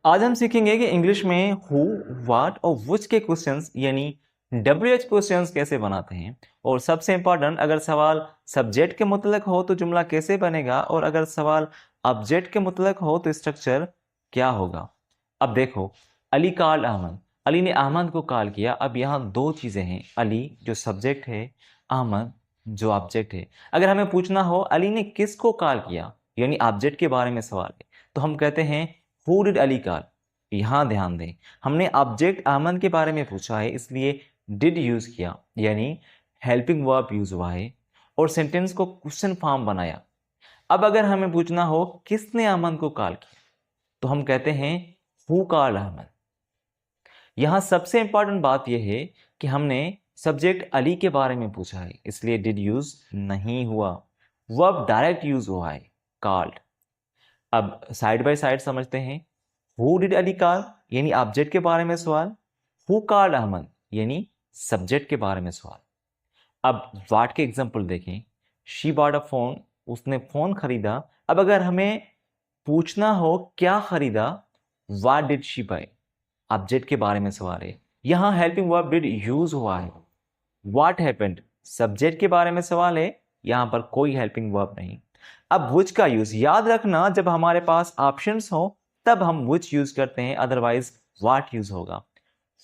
आज हम सीखेंगे कि इंग्लिश में हु, व्हाट और व्हिच के क्वेश्चंस यानी WH क्वेश्चंस कैसे बनाते हैं। और सबसे इंपॉर्टेंट, अगर सवाल सब्जेक्ट के मुतल्लिक हो तो जुमला कैसे बनेगा, और अगर सवाल ऑब्जेक्ट के मुतल्लिक हो तो स्ट्रक्चर क्या होगा। अब देखो, अली कॉल्ड अहमद, अली ने अहमद को कॉल किया। अब यहाँ दो चीज़ें हैं, अली जो सब्जेक्ट है, अहमद जो ऑब्जेक्ट है। अगर हमें पूछना हो अली ने किसको कॉल किया, यानी ऑब्जेक्ट के बारे में सवाल है, तो हम कहते हैं हु डिड अली कॉल। यहां ध्यान दें, हमने ऑब्जेक्ट अहमद के बारे में पूछा है, इसलिए डिड यूज किया, यानी हेल्पिंग वर्ब यूज हुआ है और सेंटेंस को क्वेश्चन फॉर्म बनाया। अब अगर हमें पूछना हो किसने अहमद को कॉल किया, तो हम कहते हैं हु कॉल्ड अहमद। यहां सबसे इंपॉर्टेंट बात यह है कि हमने सब्जेक्ट अली के बारे में पूछा है, इसलिए डिड यूज नहीं हुआ, वर्ब डायरेक्ट यूज हुआ है, कॉल्ड। अब साइड बाय साइड समझते हैं। हु डिड अली कॉल यानी ऑब्जेक्ट के बारे में सवाल, हु कॉल्ड अहमद यानी सब्जेक्ट के बारे में सवाल। अब व्हाट के एग्जांपल देखें। शी बॉट अ फोन, उसने फोन खरीदा। अब अगर हमें पूछना हो क्या खरीदा, what did she buy, object के बारे में सवाल है, यहां हेल्पिंग वर्ब डिड यूज हुआ है। व्हाट हैपेंड, सब्जेक्ट के बारे में सवाल है, यहां पर कोई हेल्पिंग वर्ब नहीं। अब व्हिच का यूज याद रखना, जब हमारे पास ऑप्शंस हो तब हम व्हिच यूज करते हैं, अदरवाइज व्हाट यूज होगा।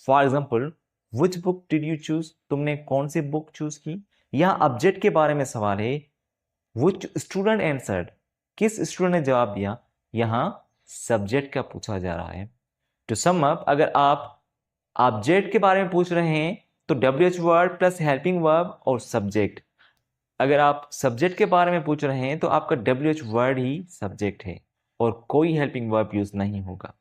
For example, which book did you choose, तुमने कौन सी बुक चूज की। यहां ऑब्जेक्ट के बारे में सवाल है, व्हिच स्टूडेंट आंसर्ड, किस स्टूडेंट ने जवाब दिया, यहां सब्जेक्ट का पूछा जा रहा है। टू सम अप, अगर आप ऑब्जेक्ट के बारे में पूछ रहे हैं तो WH word plus helping verb और सब्जेक्ट। अगर आप सब्जेक्ट के बारे में पूछ रहे हैं तो आपका WH वर्ड ही सब्जेक्ट है और कोई हेल्पिंग वर्ब यूज नहीं होगा।